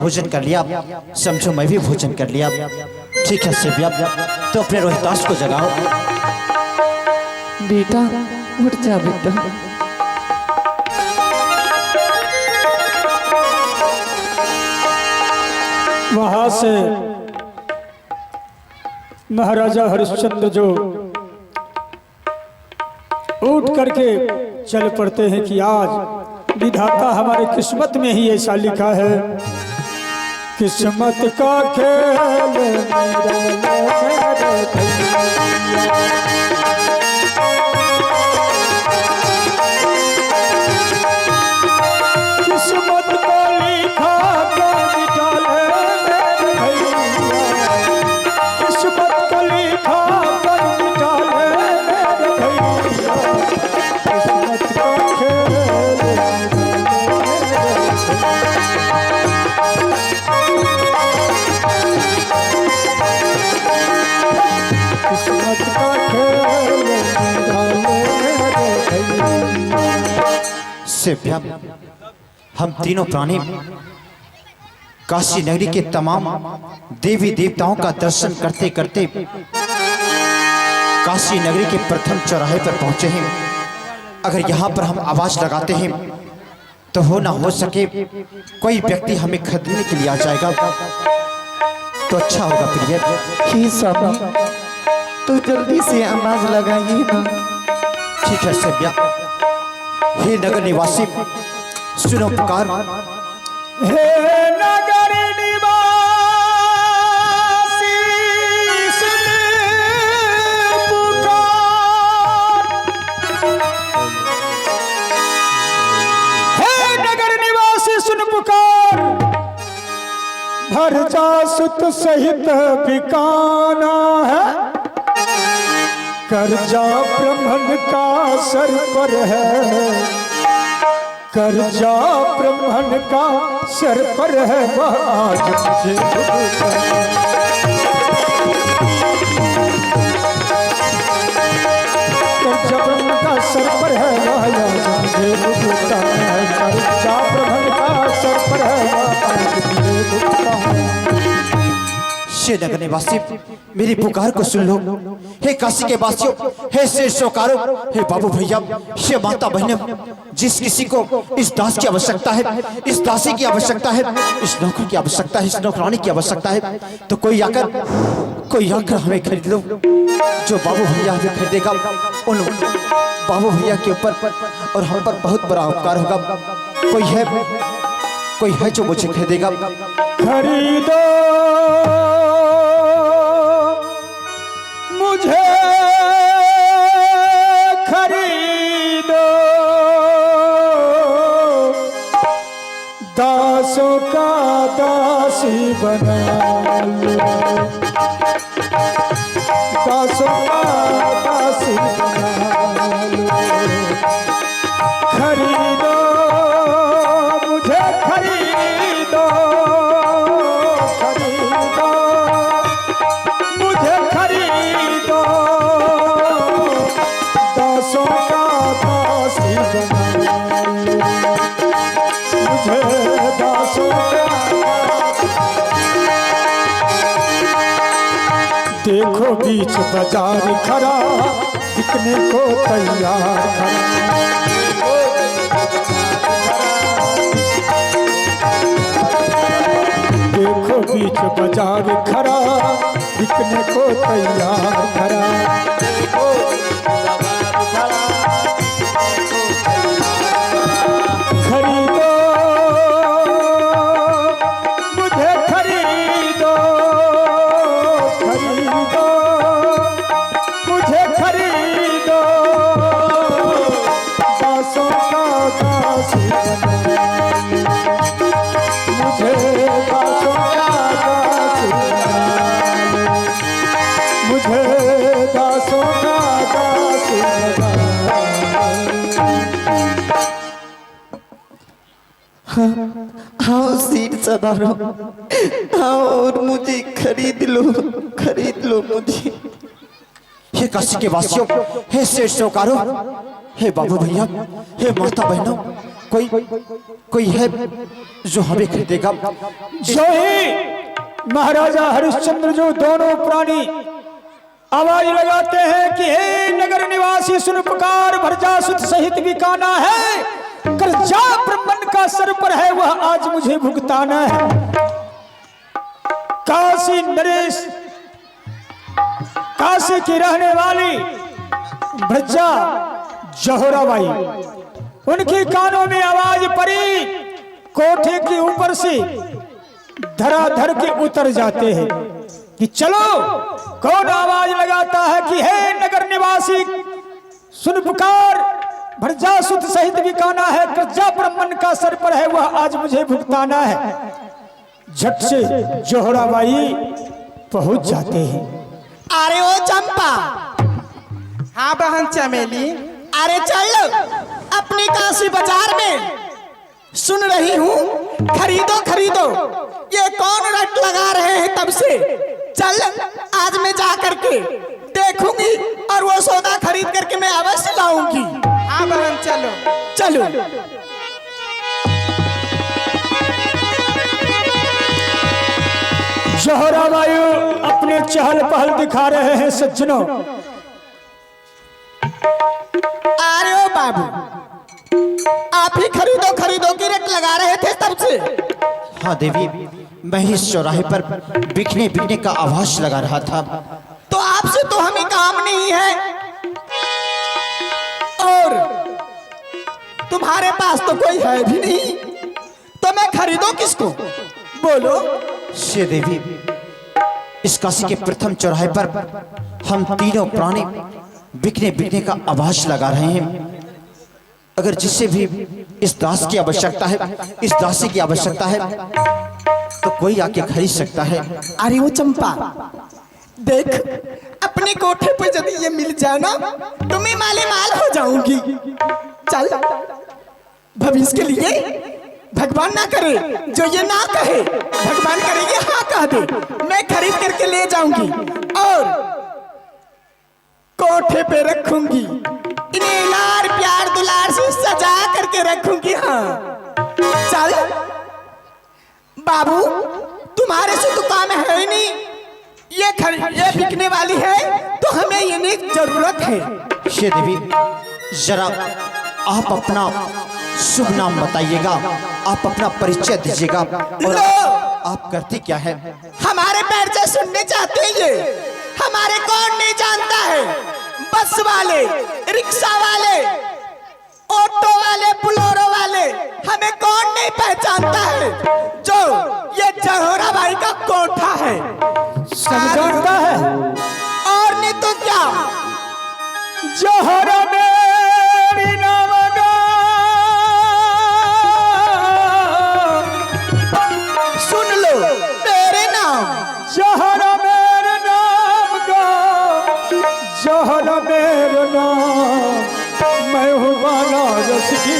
भोजन कर लिया, समझो मैं भी भोजन कर लिया। ठीक है शिव्या, तो अपने रोहिताश को जगाओ। बेटा उठ जा बेटा। वहां से महाराजा हरिश्चंद्र जो उठ करके चल पड़ते हैं कि आज विधाता हमारे किस्मत में ही ऐसा लिखा है। किस्मत का खेल किस्मत को लिखा कर निकाले मेरे भैया, किस्मत को लिखा कर निकाले मेरे भैया, किस्मत का खेल किस्मत का खेल शिव्या, हम तीनों प्राणी काशी नगरी के तमाम देवी देवताओं का दर्शन करते करते काशी नगरी के प्रथम चौराहे पर पहुंचे हैं। अगर यहाँ पर हम आवाज लगाते हैं तो हो ना हो सके कोई व्यक्ति हमें खरीदने के लिए आ जाएगा, तो अच्छा होगा प्रिय। हे स्वामी तो जल्दी से आवाज लगाइए ना। ठीक है शिव्या। हे नगर निवासी सुनो पुकार। हे नगर निवासी सुन पुकार, हे नगर निवासी सुन पुकार, भर जा सुत सहित बिकाना है, कर्जा ब्रह्मण का सर पर है, कर्जा ब्रह्मण का सर पर है, वह आज मुझे कर्जा ब्रह्मण का सर पर है, वह आज मुझे भुगता है, कर्जा ब्रह्मण का सर पर है, वह आज मुझे भुगता है। नगर निवासी मेरी पुकार को सुन लो। हे काशी के वासियों, हे श्रेष्ठकारों, हे बाबू भैया, हे माता बहनों, जिस किसी को इस दास की आवश्यकता है, इस दासी की आवश्यकता है, इस नौकर की आवश्यकता है, इस नौकरानी की आवश्यकता है, तो कोई आकर हमें खरीद लो। जो बाबू भैया हमें खरीदेगा उन बाबू भैया के ऊपर और हम पर बहुत बड़ा उपकार होगा। कोई है जो मुझे खरीदेगा। खरीदो मुझे, खरीदो दासों का दासी बना लो, दासों का दासी बना लो, खरीदो मुझे, खरीदो खरीदो मुझे, खरीदो दासों का दासी बना लो, मुझे दासों का। देखो बीच बाजार खड़ा बिकने को तैयार खड़ा, देखो बीच बाजार खड़ा बिकने को तैयार खड़ा, खरीदो मुझे, खरीदो खरीदो मुझे, खरीदो दासों का दासी बना लो, मुझे दासों का दासी बना लो, मुझे दासों का दासी बना लो। हाँ सीट सदारो, हाँ और मुझे खरीद लो मुझे। हे काशी के वासियों, हे श्रेष्ठकारों, हे बाबू भैया, हे माता बहनों, कोई कोई है जो हमें खरीदेगा? जो ही महाराजा हरिश्चंद्र जो दोनों प्राणी आवाज लगाते हैं कि हे नगर निवासी सुन पुकार, भरजासुत सहित बिकाना है, कर्जा ब्रह्मन का सर पर है वह आज मुझे भुगताना है। काशी नरेश, काशी की रहने वाली भ्रजा जहोराबाई, उनके कानों में आवाज पड़ी, कोठे के ऊपर से धराधर के उतर जाते हैं कि चलो। कौन आवाज लगाता है कि हे नगर निवासी सुन पुकार, भरजासुत सहित बिकाना है, कर्जा ब्रह्मन का सर पर है वह आज मुझे भुगताना है। झट से जोहराबाई पहुंच जाते हैं। अरे ओ चंपा, हाँ बहन चमेली, अरे चल अपनी काशी बाजार में, सुन रही हूँ खरीदो खरीदो, ये कौन रट लगा रहे हैं तब से। चल आज मैं जा करके देखूंगी और वो सौदा खरीद करके मैं अवश्य लाऊंगी। हाँ बहन चलो चलो। जोहराबाई अपने चहल पहल दिखा रहे हैं सज्जनों। अरे ओ बाबू, आप ही खरीदो खरीदो की रट लगा रहे थे तब से। हाँ देवी, मैं इस चौराहे पर बिकने बिकने का आवाज लगा रहा था। तो आपसे तो हमें काम नहीं है, और तुम्हारे पास तो कोई है भी नहीं, तो मैं खरीदो किसको, बोलो। श्री देवी, इस काशी के प्रथम चौराहे पर हम तीनों प्राणी बिकने बिकने का आवाज लगा रहे हैं। अगर जिससे भी इस दास की आवश्यकता है, इस दासी की आवश्यकता है, तो कोई आके खरीद सकता है। अरे वो चंपा देख, अपने कोठे पर यदि ये मिल जाए ना तो मैं माले माल हो जाऊंगी। चल, भविष्य के लिए भगवान ना करे जो ये ना कहे, भगवान करे ये हाँ कह दे, मैं खरीद करके ले जाऊंगी और कोठे पे रखूंगी, इन्हें लार प्यार दुलार से सजा करके रखूंगी। हाँ चल बाबू, तुम्हारे से तो काम है ही नहीं, ये बिकने वाली है तो हमें ये जरूरत है। श्री देवी, जरा आप अपना शुभ नाम बताइएगा, आप अपना परिचय दीजिएगा और आप करते क्या है? हमारे परिचय सुनने चाहते हैं ये? हमारे कौन नहीं जानता है, बस वाले, रिक्शा वाले, ऑटो वाले, बुलोरो वाले, हमें कौन नहीं पहचानता है जो ये जहोराबाई का कोठा है। सब जानता है, और नहीं तो क्या। जोहरा मेरी नाम का, सुन लो मेरे नाम, जोहरा मेरे नाम का, जोहरा मेरे नाम, मैं हूँ बनारस की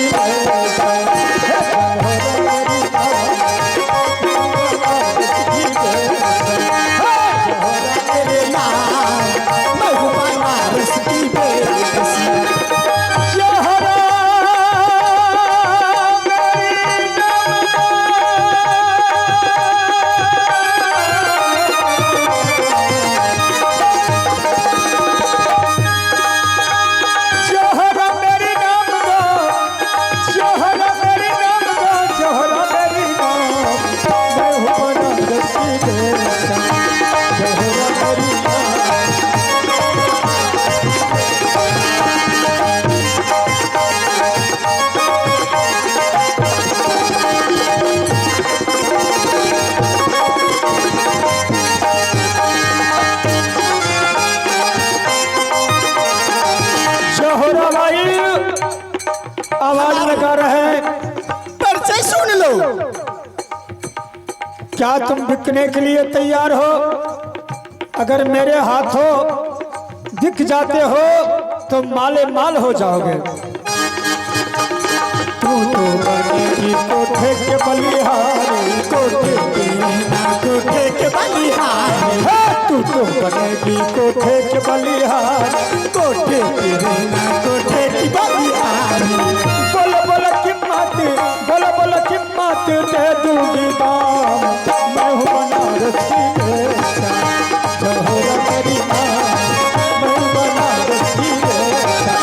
आवाज लगा रहे। परिचय सुन लो। क्या तुम बिकने के लिए तैयार हो? अगर मेरे हाथों दिख जाते हो तो माले माल हो जाओगे। तू तो बनेगी कोठे के बलिहारी, कोठे के बलिहारी, तू तो बनेगी कोठे के बलिहारी, कोठे की बलिहारी। बोल बोल कीमत दे दूंगी दाम, मैं हूँ बनारस की रेशा, जहोरा मेरी माँ, मैं हूँ बनारस की रेशा।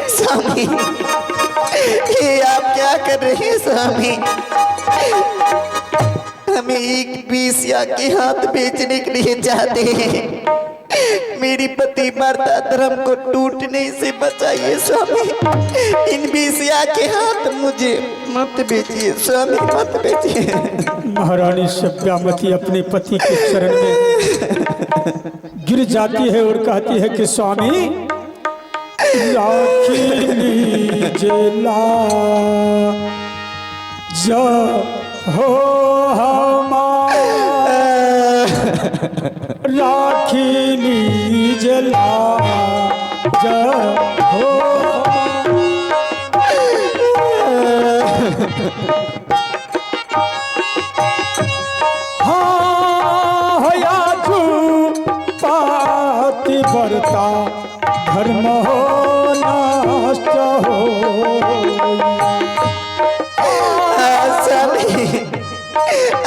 स्वामी, ये आप क्या कर रहे हैं स्वामी? हमें एक बेश्या के हाथ बेचने के लिए जाते हैं। मेरी पति मर्दा धर्म को टूटने से बचाइए स्वामी। इन बेश्या के हाथ मुझे मत बेचिए स्वामी, मत बेचिए। महारानी सभ्यामती अपने पति के चरण में गिर जाती है और कहती है कि स्वामी, राखी लीजिए जा हो हमारा, राखी लीजिए जा हो। हाँ होया पाति बरता धर्म हो नष्ट हो।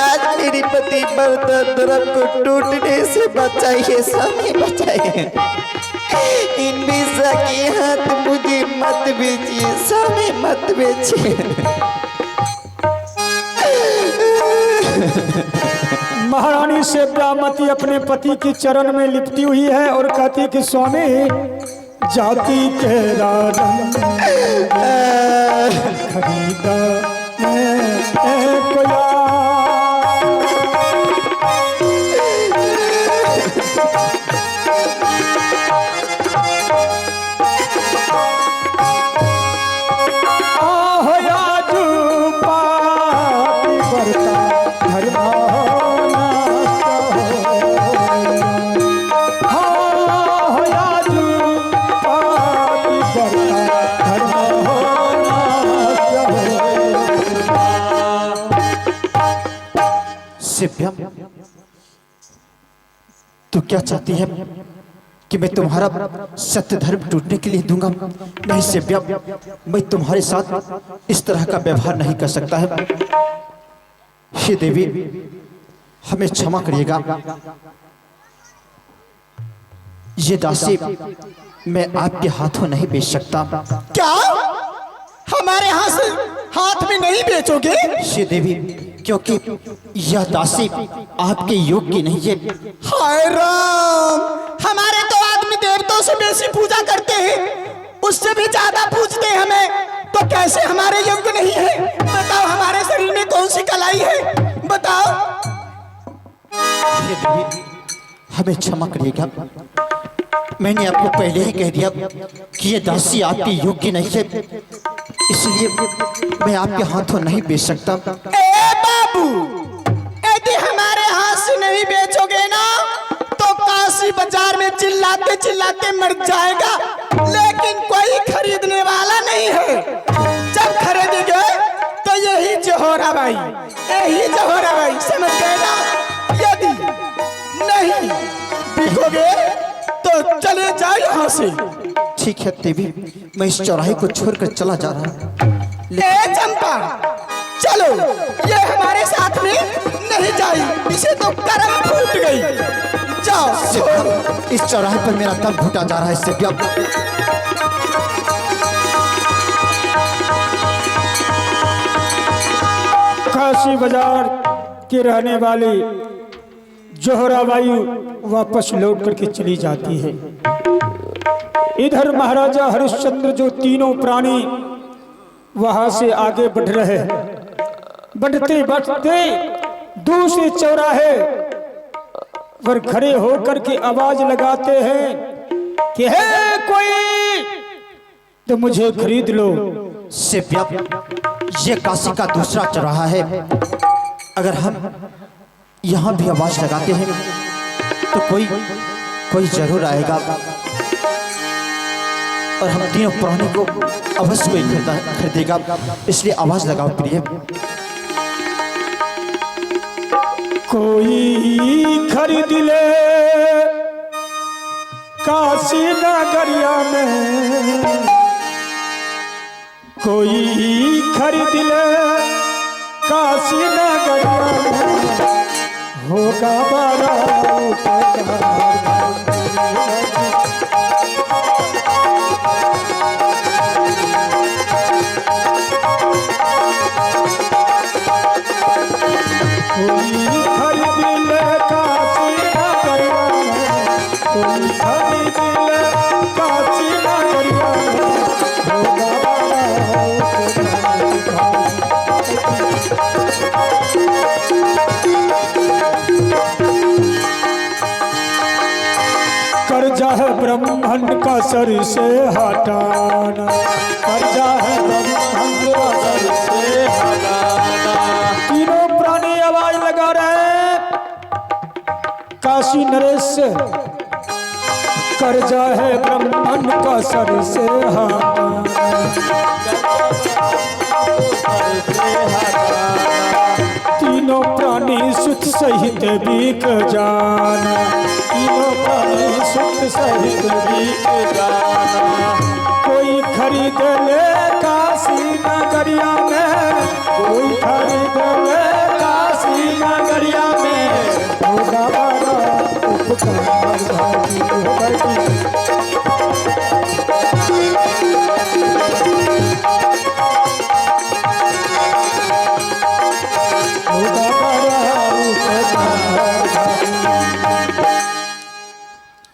आज मेरी पति मर्दा धर्म को टूटने से बचाइए स्वामी, बचाइए। इन बेश्या के हाथ मुझे मत बेचिए स्वामी, मत बेचिए। महारानी सभ्यामती अपने पति के चरण में लिपटी हुई है और कहती है कि स्वामी, जाति के रंग खरीदा मैं कोया। सिभ्या, तू क्या चाहती है कि मैं तुम्हारा सत्य धर्म टूटने के लिए दूंगा? नहीं सिभ्या, मैं तुम्हारे साथ इस तरह का व्यवहार नहीं कर सकता है। हे देवी, हमें क्षमा करिएगा। ये दासी मैं आपके हाथों नहीं बेच सकता। क्या हमारे हाथ में नहीं बेचोगे? हे देवी, क्योंकि यह दासी आपके योग की नहीं है। हाय राम, हमारे तो आदमी देवताओं से बेसी पूजा करते हैं, उससे भी ज्यादा पूजते हैं हमें, तो कैसे हमारे योग्य नहीं है? बताओ, हमारे शरीर में कौन सी कलाई है? बताओ। हे देवी, हमें क्षमा करिएगा। मैंने आपको पहले ही कह दिया कि ये दासी आपकी योग्य नहीं है, इसलिए मैं आपके हाथों नहीं बेच सकता। ए बाबू, यदि हमारे हाथ से नहीं बेचोगे ना तो काशी बाजार में चिल्लाते चिल्लाते मर जाएगा, लेकिन कोई खरीदने वाला नहीं है। जब खरीदेंगे तो यही जहोरा भाई, यही जहोरा भाई, समझ गए ना? यदि नहीं बिकोगे तो चले जाओ यहाँ से। ठीक है देवी, मैं इस चौराहे को छोड़कर चला जा रहा हूँ। ले चंपा, चलो, ये हमारे साथ में नहीं जाई, इसे तो करम फूट गई। जाओ, इस चौराहे पर मेरा दम घुटा जा रहा है। इससे काशी बाजार के रहने वाली जोहराबाई वापस लौट करके चली जाती है। इधर महाराजा हरिश्चंद्र जो तीनों प्राणी वहां से आगे बढ़ रहे हैं, बढ़ते बढ़ते दूसरे चौराहे पर खड़े होकर के आवाज लगाते हैं कि है कोई तो मुझे खरीद लो। सिभ्या, ये काशी का दूसरा चौराहा है। अगर हम यहाँ भी आवाज लगाते हैं तो कोई जरूर आएगा और हम तीनों प्राणी को अवश्य कोई खरीदेगा। इसलिए आवाज लगाओ प्रिय। कोई खरीद ले काशी नगरिया में, कोई खरीद ले काशी नगरिया में, होगा बड़ा उपकार। कर्जा है ब्रह्मांड का सर से हटाना, कर्जा है ब्रह्मांड का सर से हटाना। तीनों प्राणी आवाज लगा रहे हैं काशी नरेश से, कर्जा है ब्रह्मांड का सर से हटाना। तीनों प्राणी सुख सहित बिक जाना, तीनों प्राणी सुख सहित बिक जाना। कोई खरीद ले काशी नगरिया में, कोई खरीद ले काशी नगरिया में, होगा बड़ा उपकार भागी होगी।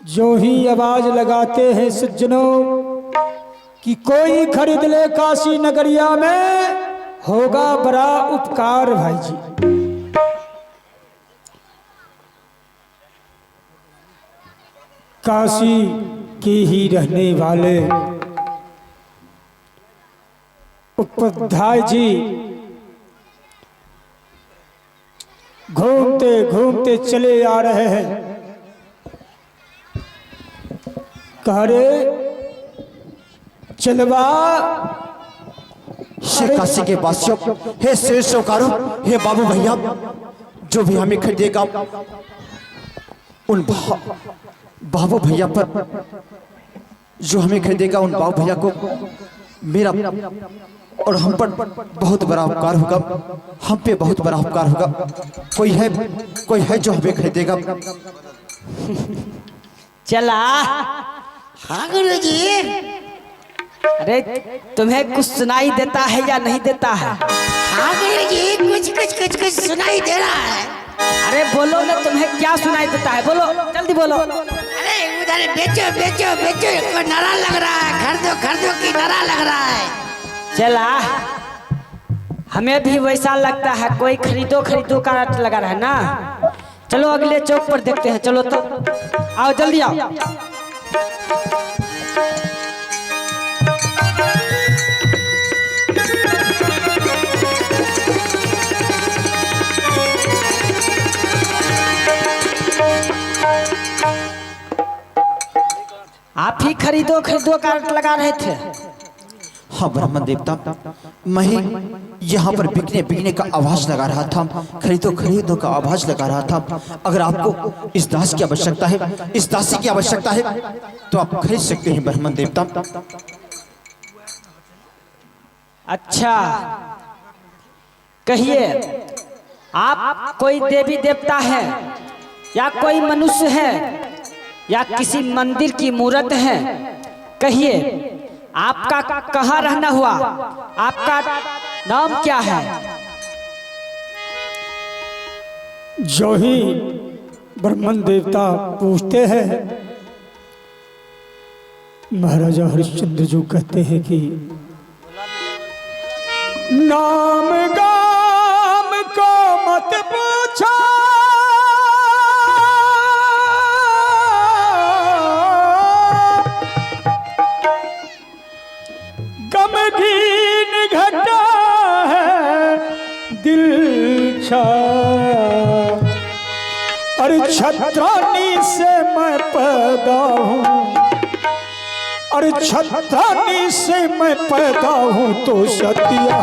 जो ही आवाज लगाते हैं सज्जनों कि कोई खरीद ले काशी नगरिया में, होगा बड़ा उपकार भाई जी। काशी के ही रहने वाले उपाध्याय जी घूमते घूमते चले आ रहे हैं। कह रहे चलवा हे काशी के वासियों, हे शेर सौकारों, हे बाबू भैया, जो भी हमें खरीदेगा उन बाबू भैया पर, जो हमें खरीदेगा उन बाबू भैया को मेरा और हम पर बहुत बड़ा उपकार होगा, हम पे बहुत बड़ा उपकार होगा। कोई है जो हमें खरीदेगा। चला। हाँ गुरु जी। अरे तुम्हें कुछ सुनाई देता है या नहीं देता है? हाँ गुरु जी, कुछ सुनाई दे रहा है। अरे बोलो ना, तुम्हें क्या सुनाई देता है? बोलो, जल्दी बोलो। अरे उधर बेचो बेचो बेचो को नारा लग रहा है, खरीदो की नारा लग रहा है। चला, हमें भी वैसा लगता है, कोई खरीदो का रट लगा रहा है ना। चलो अगले चौक पर देखते हैं। चलो तो आओ, जल्दी आओ। आप ही खरीदो का रट लगा रहे थे। हाँ ब्राह्मण देवता, मैं ही यहाँ पर बिकने का आवाज लगा रहा था, खरीदो का आवाज लगा रहा था। अगर आपको इस दास की आवश्यकता है, इस दासी की आवश्यकता है, तो आप खरीद सकते हैं ब्राह्मण देवता। अच्छा कहिए, आप कोई देवी देवता है या कोई मनुष्य है या किसी मंदिर की मूर्त है? कहिए, आपका कहाँ रहना हुआ, आपका नाम क्या है? जो ही ब्रह्मन देवता पूछते हैं, महाराजा हरिश्चंद्र जो कहते हैं कि नाम गाम को मत पूछो, गमगीन घटा अरे छत्रानी से मैं पैदा हूँ, अरे छत्रानी से मैं पैदा हूँ तो सतिया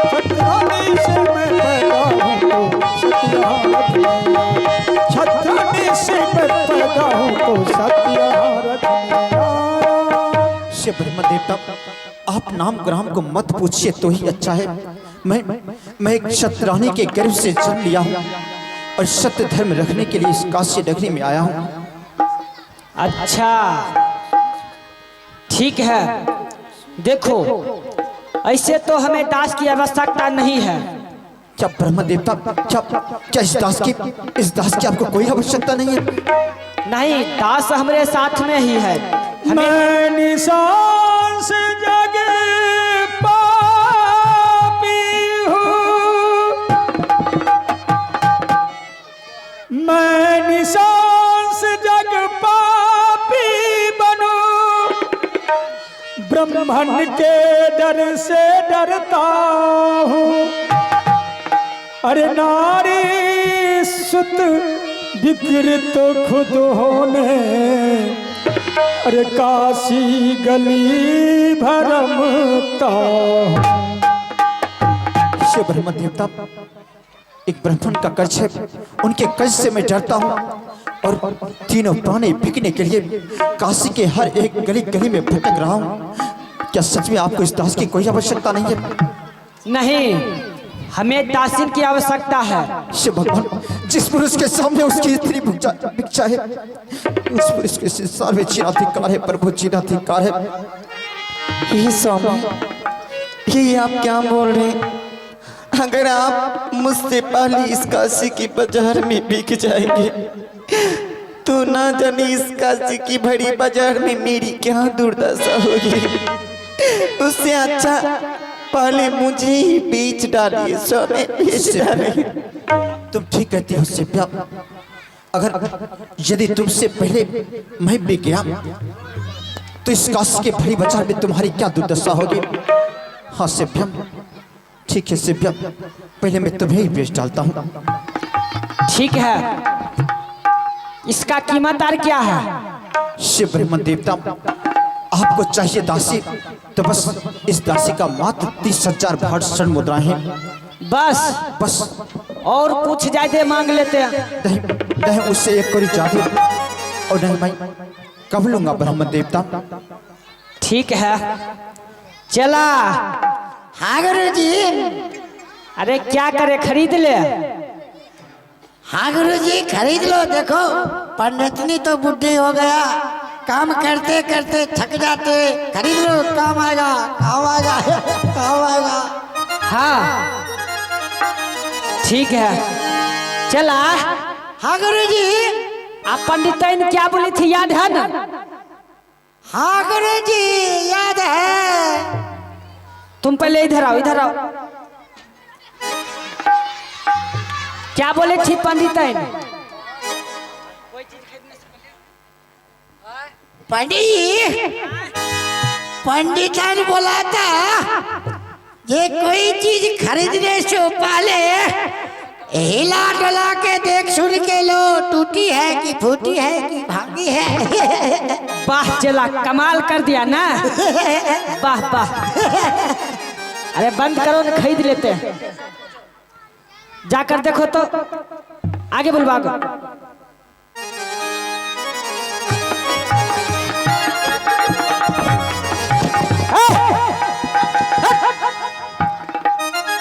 छत्रानी से मैं पैदा हूँ तो सतिया छत्रानी से मैं पैदा हूँ तो सतिया। श्री ब्रह्म देवता, आप नाम ग्राम को मत पूछिए तो ही अच्छा है। मैं एक क्षत्रानी के गर्भ से जन्म लिया हूँ और सत्य धर्म रखने के लिए इस काशी नगरी में आया हूँ। अच्छा ठीक है, देखो ऐसे तो हमें दास की आवश्यकता नहीं है। क्या ब्रह्म देवता, क्या इस दास की आपको कोई आवश्यकता नहीं है? नहीं, दास हमारे साथ में ही है। मैं निशान से जगे पापी हूँ, मैं निशान से जग पापी बनूं, ब्रह्मन के डर से डरता हूँ। अरे नारी सुत विकृत खुद होने, अरे काशी गली भरमता हूँ। श्री ब्रह्म देवता, एक ब्राह्मण का कर्ज है, उनके कर्ज से मैं डरता हूँ और तीनों प्राणी बिकने के लिए काशी के हर एक गली गली में भटक रहा हूँ। क्या सच में आपको इस दास की कोई आवश्यकता नहीं है? नहीं, हमें दासिन की आवश्यकता है। शिव भगवान, जिस पुरुष के सामने उसकी इतनी भिक्षा है, उस पुरुष के संसार में चिराधिकार है, प्रभु चिराधिकार है। ये स्वामी, ये आप क्या बोल रहे हैं? अगर आप मुझसे पहले इस काशी की बाजार में बिक जाएंगे तो ना जाने इस काशी की बड़ी बाजार में मेरी क्या दुर्दशा होगी। उससे अच्छा पहले मुझे ही बेच डालिए स्वामी, बेच डालिए। तुम ठीक कहती हो शिव्या, अगर यदि तुमसे पहले मैं बिक गया तो इस काशी के भरी बाजार में तुम्हारी क्या दुर्दशा होगी। हाँ शिव्या, ठीक है शिव्या, पहले मैं तुम्हें ही बेच डालता हूँ। ठीक है, इसका कीमत और क्या है? शिव ब्रह्म देवता, आपको चाहिए दासी तो बस इस दासी का मात्र 30,000 भाट स्वर्ण मुद्राएं हैं। बस और कुछ ज्यादा मांग लेते हैं? नहीं, उससे एक कोरी ज्यादा और नहीं मैं कब लूंगा ब्रह्म देवता। ठीक है, चला। हाँ गुरुजी। अरे क्या करे, खरीद ले। हाँ गुरुजी, खरीद लो। देखो पंडितनी तो बुढ़ी हो गया, काम करते करते थक जाते। खरीद लो, काम आएगा, काम आएगा, काम आएगा। हाँ ठीक है, चला। हाँ गुरुजी। आप पंडिताइन क्या बोली थी, याद है ना? हाँ गुरुजी, याद है। तुम पहले इधर आओ, इधर आओ। क्या बोले थी पंडिताइन? पंडिताइन बोला था ये कोई चीज खरीदने से पहले हिला डुला के देख सुन के लो, टूटी है कि फूटी है कि भांगी है। वाह चला, कमाल कर दिया ना। वाह वाह। अरे बंद करो ना, खरीद लेते हैं। जाकर देखो तो, आगे बुलवा दो।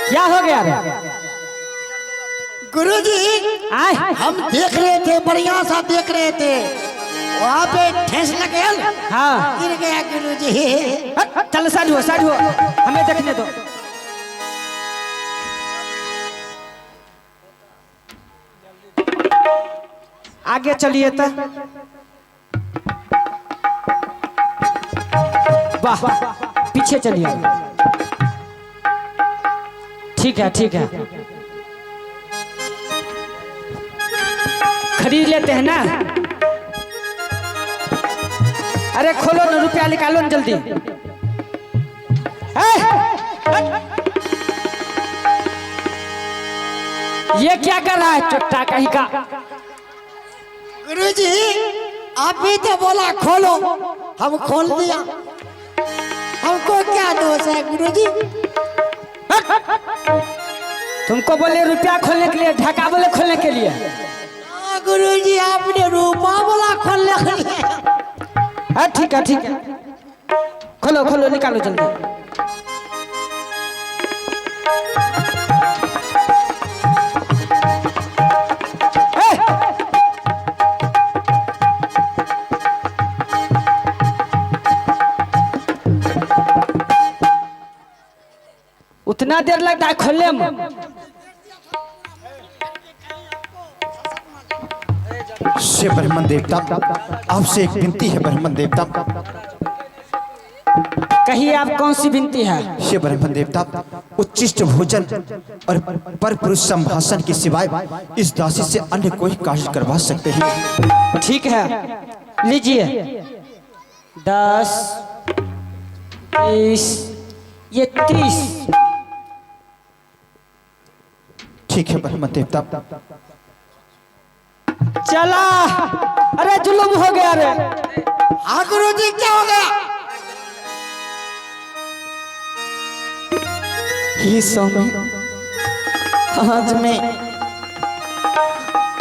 क्या हो गया रे? गुरुजी, आए हम देख रहे थे, बढ़िया सा देख रहे थे, वहाँ पे ठेस लग गया। हाँ, गिर गया गुरुजी। चल साइड हो, हमें देखने दो। आगे चलिए तो। वाह, पीछे चलिए। ठीक है ठीक है, खरीद लेते हैं ना। अरे खोलो ना, रुपया निकालो ना जल्दी। ये क्या कर रहा है चुट्टा कहीं का? गुरुजी आप भी तो बोला खोलो, हम खोल दिया, हमको क्या दोष है गुरुजी? तुमको बोले रुपया खोलने के लिए, ढाका बोले खोलने के लिए। गुरुजी आपने रूपा बोला खोलने के लिए। हाँ ठीक है ठीक है, खोलो खोलो निकालो जल्दी। उतना देर लगता है खोलने में? श्री ब्रह्मन देवता, आपसे एक विनती है ब्रह्मन देवता। कहिए आप कौन सी विनती है? श्री ब्रह्मन देवता, उच्चिष्ट भोजन और पर पुरुष संभाषण के सिवाय इस दासी से अन्य कोई कार्य करवा सकते हैं? ठीक है लीजिए, 10, 20, ये 30। ठीक है ब्रह्मन देवता। चला, अरे जुलूम हो गया रे। हाँ गुरुजी क्या हो गया? ये स्वामी,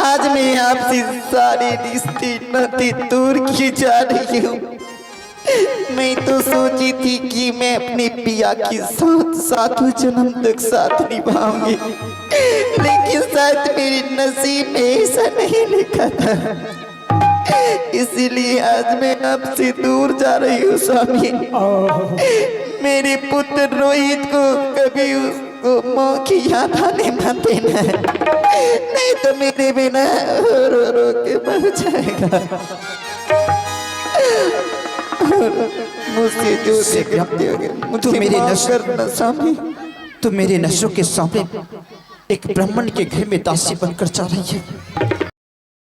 आज मैं आपसे सारी रिश्ते नाते दूर की जा रही हूँ। मैं तो सोची थी कि मैं अपने पिया के साथ सातों जन्म तक साथ निभाऊंगी, लेकिन शायद मेरे नसीब में ऐसा नहीं लिखा था, इसीलिए आज मैं आपसे दूर जा रही हूँ स्वामी। मेरे पुत्र रोहित को कभी उसको माँ की याद आने मत देना, नहीं तो मेरे बिना रो रो के मर जाएगा। मुझसे जो गलती हो गई मुझे मेरे माफ करना स्वामी। तो मेरे नशों के सामने एक ब्राह्मण के घर में दासी बनकर जा रही है।